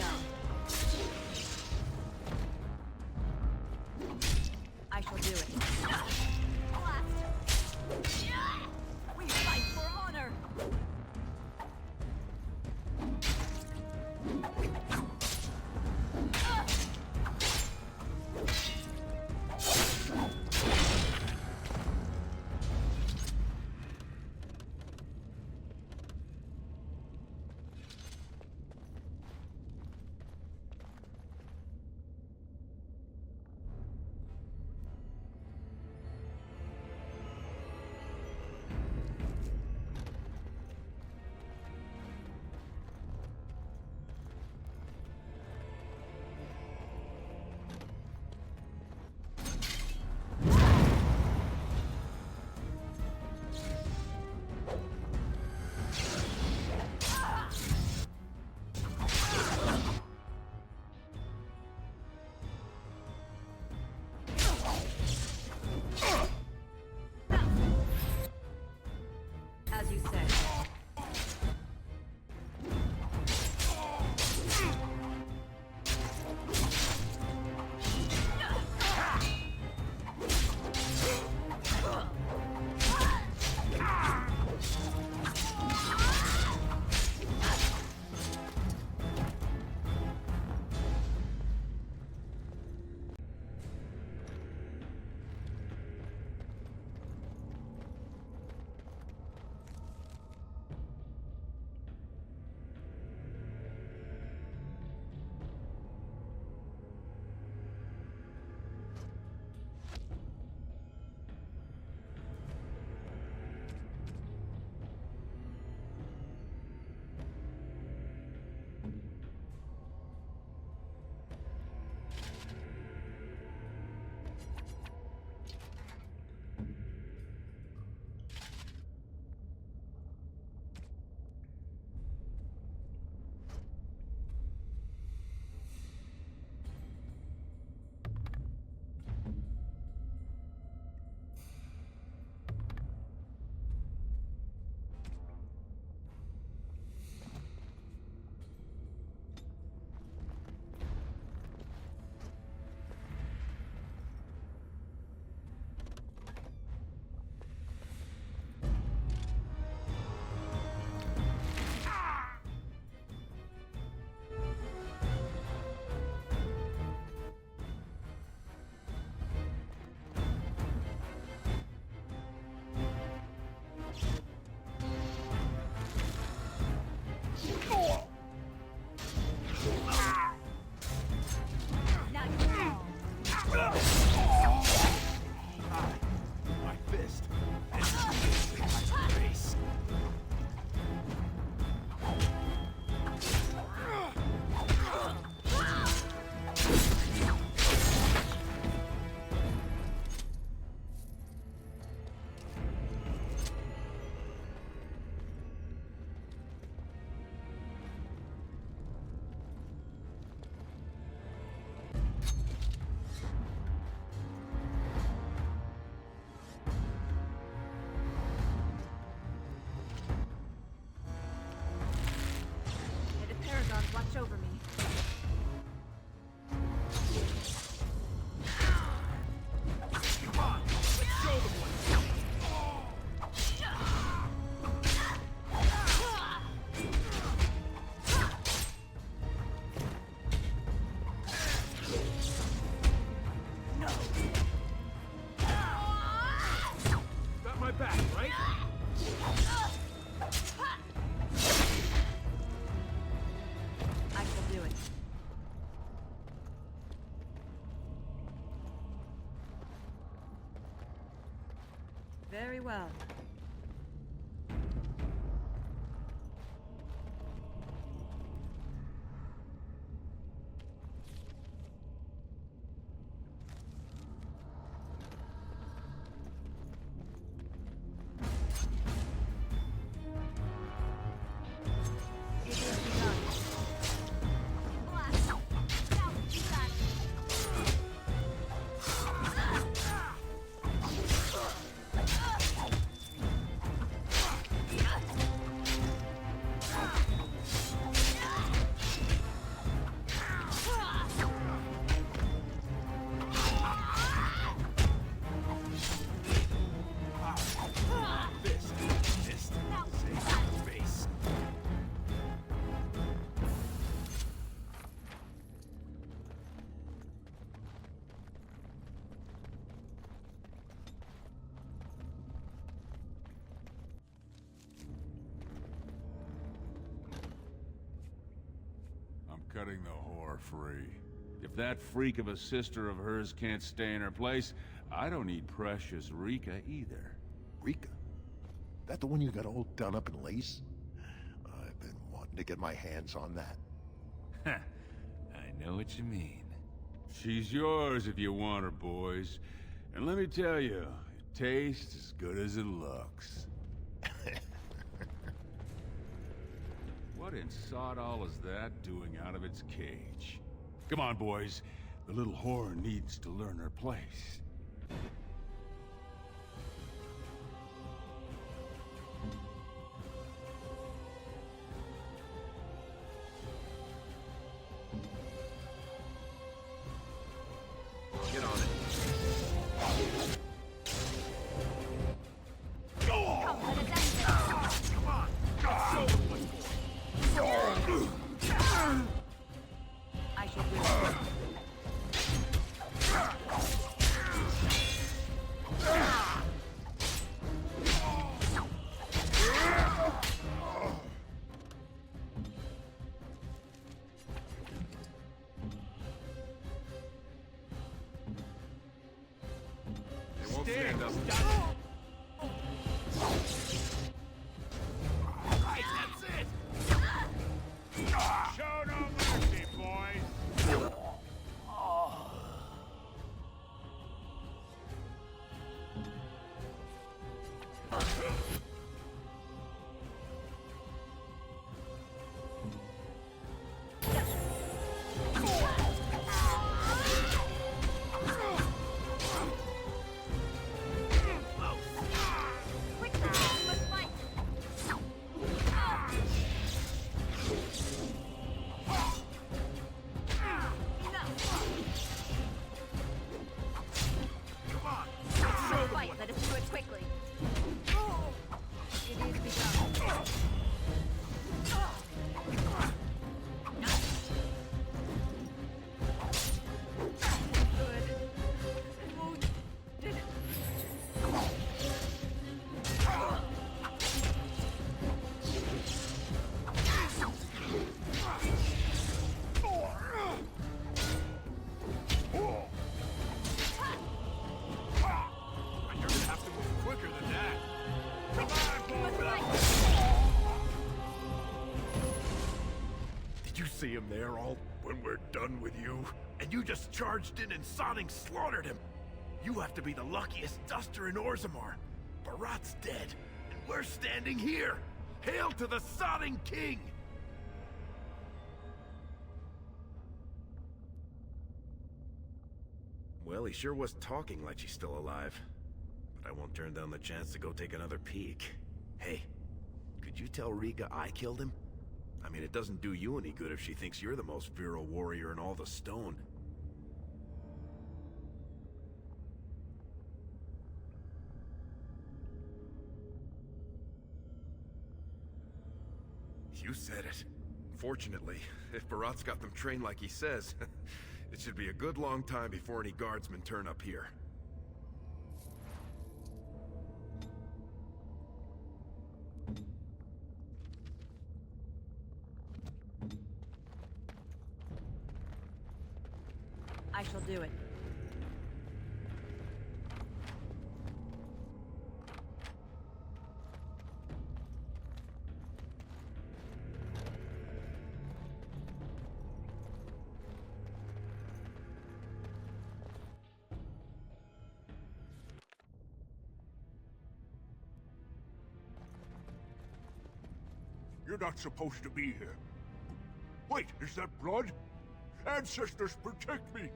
then. I shall do it. Blast! We fight for honor! As you said. Watch over me. Come on, let's show them what's No. Got my back, right? Very well. setting the whore free. If that freak of a sister of hers can't stay in her place, I don't need precious Rika either. Rika? That the one you got all done up in lace? I've been wanting to get my hands on that. I know what you mean. She's yours if you want her, boys. And let me tell you, it tastes as good as it looks. What in sod all is that doing out of its cage? Come on, boys. The little whore needs to learn her place. Get on it. Come on! Show them what's I should really... They won't stand up. Right, that's it! Show no mercy, boys! Let us do it quickly. It needs to be done. See him there all when we're done with you, and you just charged in and sodding slaughtered him. You have to be the luckiest duster in Orzammar. Barat's dead, and we're standing here. Hail to the sodding king! Well, he sure was talking like she's still alive. But I won't turn down the chance to go take another peek. Hey, could you tell Rika I killed him? I mean, it doesn't do you any good if she thinks you're the most virile warrior in all the stone. You said it. Fortunately, if Barat's got them trained like he says, it should be a good long time before any guardsmen turn up here. I shall do it. You're not supposed to be here. Wait, is that blood? Ancestors, protect me!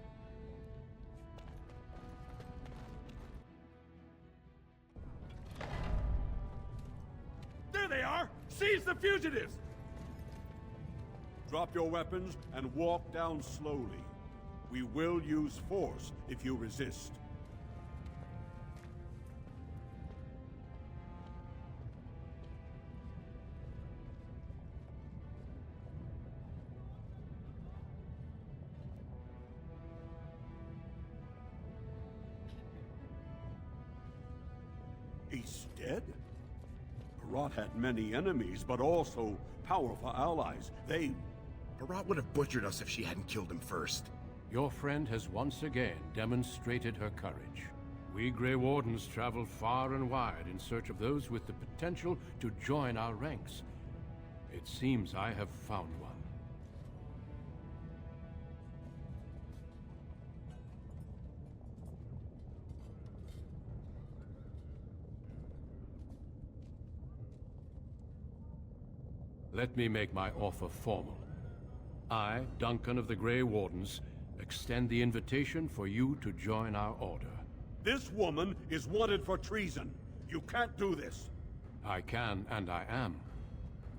There they are! Seize the fugitives! Drop your weapons and walk down slowly. We will use force if you resist. He's dead? Barat had many enemies, but also powerful allies. They Barat would have butchered us if she hadn't killed him first. Your friend has once again demonstrated her courage. We Grey Wardens travel far and wide in search of those with the potential to join our ranks. It seems I have found one. Let me make my offer formal. I, Duncan of the Grey Wardens, extend the invitation for you to join our order. This woman is wanted for treason. You can't do this. I can, and I am.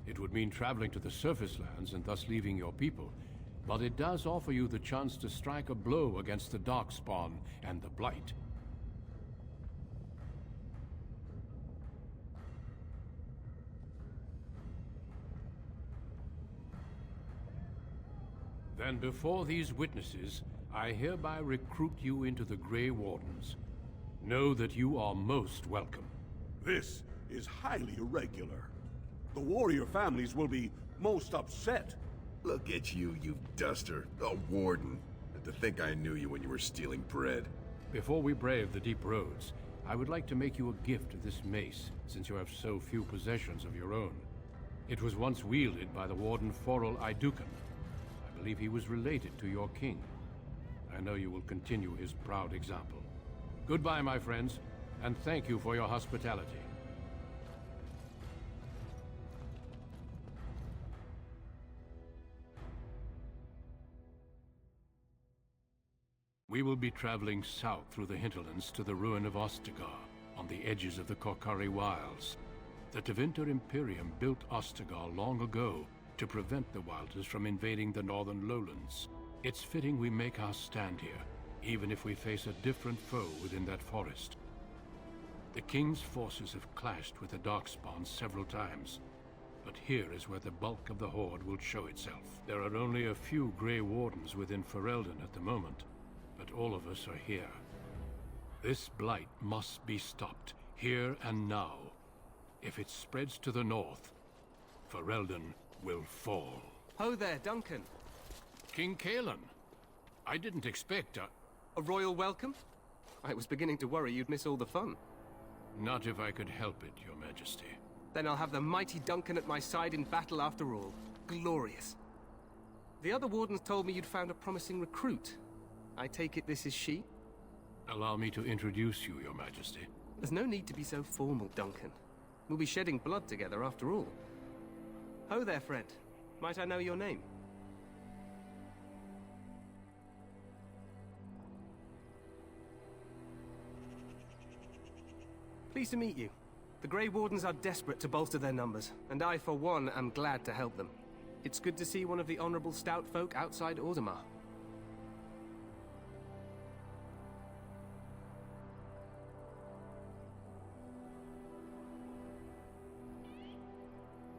It would mean traveling to the surface lands and thus leaving your people, but it does offer you the chance to strike a blow against the Darkspawn and the Blight. Then before these witnesses, I hereby recruit you into the Grey Wardens. Know that you are most welcome. This is highly irregular. The warrior families will be most upset. Look at you, you duster. A warden. And to think I knew you when you were stealing bread. Before we brave the deep roads, I would like to make you a gift of this mace, since you have so few possessions of your own. It was once wielded by the Warden Forel Idukan. I believe he was related to your king. I know you will continue his proud example. Goodbye, my friends, and thank you for your hospitality. We will be traveling south through the hinterlands to the ruin of Ostagar, on the edges of the Korkari Wilds. The Tevinter Imperium built Ostagar long ago to prevent the Wilders from invading the northern lowlands. It's fitting we make our stand here, even if we face a different foe within that forest. The King's forces have clashed with the Darkspawn several times, but here is where the bulk of the Horde will show itself. There are only a few Grey Wardens within Ferelden at the moment, but all of us are here. This blight must be stopped, here and now. If it spreads to the north, Ferelden will fall. Ho there, Duncan. King Kalen. I didn't expect a royal welcome? I was beginning to worry you'd miss all the fun. Not if I could help it, Your Majesty. Then I'll have the mighty Duncan at my side in battle after all. Glorious. The other wardens told me you'd found a promising recruit. I take it this is she? Allow me to introduce you, Your Majesty. There's no need to be so formal, Duncan. We'll be shedding blood together after all. Ho there, friend. Might I know your name? Pleased to meet you. The Grey Wardens are desperate to bolster their numbers, and I, for one, am glad to help them. It's good to see one of the honorable stout folk outside Orzammar.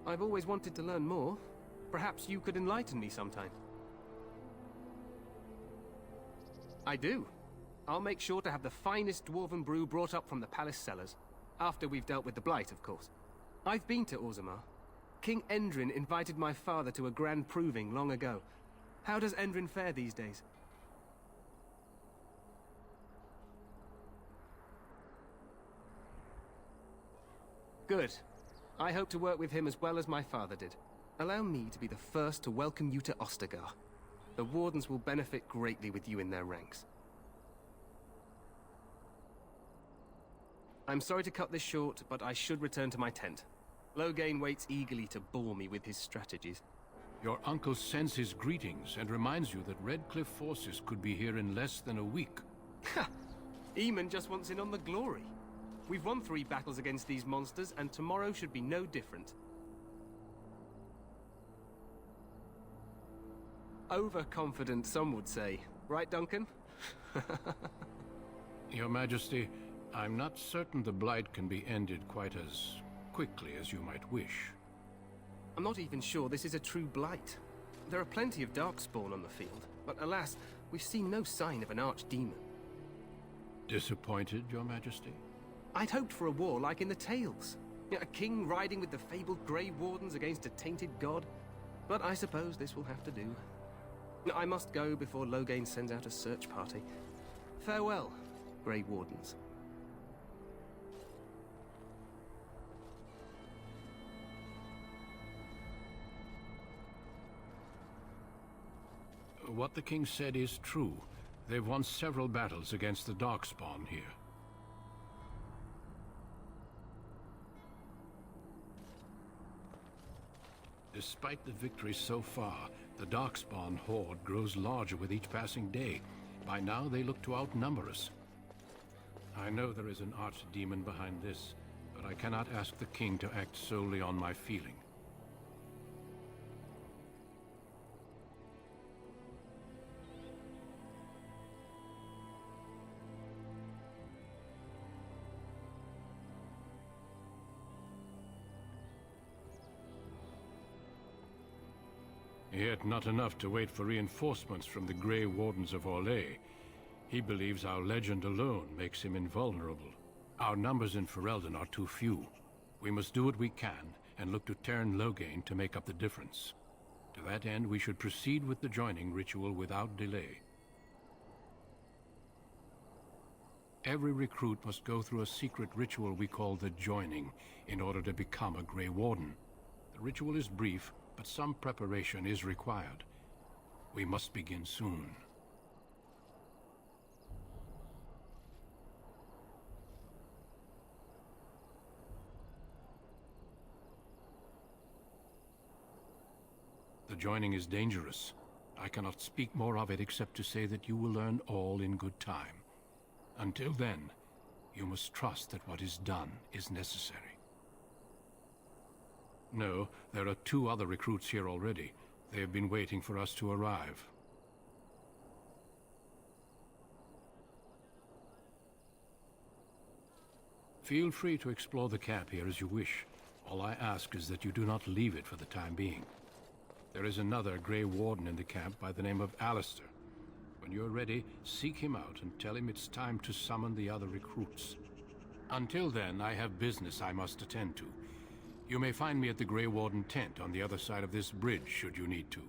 I've always wanted to learn more. Perhaps you could enlighten me sometime. I do. I'll make sure to have the finest dwarven brew brought up from the palace cellars. After we've dealt with the Blight, of course. I've been to Orzammar. King Endrin invited my father to a grand proving long ago. How does Endrin fare these days? Good. I hope to work with him as well as my father did. Allow me to be the first to welcome you to Ostagar. The Wardens will benefit greatly with you in their ranks. I'm sorry to cut this short, but I should return to my tent. Loghain waits eagerly to bore me with his strategies. Your uncle sends his greetings and reminds you that Redcliffe forces could be here in less than a week. Ha! Eamon just wants in on the glory. We've won 3 battles against these monsters, and tomorrow should be no different. Overconfident, some would say. Right, Duncan? Your Majesty, I'm not certain the Blight can be ended quite as quickly as you might wish. I'm not even sure this is a true Blight. There are plenty of Darkspawn on the field, but alas, we've seen no sign of an archdemon. Disappointed, Your Majesty? I'd hoped for a war like in the tales. A king riding with the fabled Grey Wardens against a tainted god. But I suppose this will have to do. I must go before Loghain sends out a search party. Farewell, Grey Wardens. What the king said is true. They've won several battles against the Darkspawn here. Despite the victories so far, the Darkspawn horde grows larger with each passing day. By now, they look to outnumber us. I know there is an archdemon behind this, but I cannot ask the king to act solely on my feeling. Yet not enough to wait for reinforcements from the Grey Wardens of Orlais. He believes our legend alone makes him invulnerable. Our numbers in Ferelden are too few. We must do what we can, and look to Teyrn Loghain to make up the difference. To that end, we should proceed with the joining ritual without delay. Every recruit must go through a secret ritual we call the Joining, in order to become a Grey Warden. The ritual is brief, but some preparation is required. We must begin soon. The joining is dangerous. I cannot speak more of it except to say that you will learn all in good time. Until then, you must trust that what is done is necessary. No, there are 2 other recruits here already. They have been waiting for us to arrive. Feel free to explore the camp here as you wish. All I ask is that you do not leave it for the time being. There is another Grey Warden in the camp by the name of Alistair. When you're ready, seek him out and tell him it's time to summon the other recruits. Until then, I have business I must attend to. You may find me at the Grey Warden tent on the other side of this bridge, should you need to.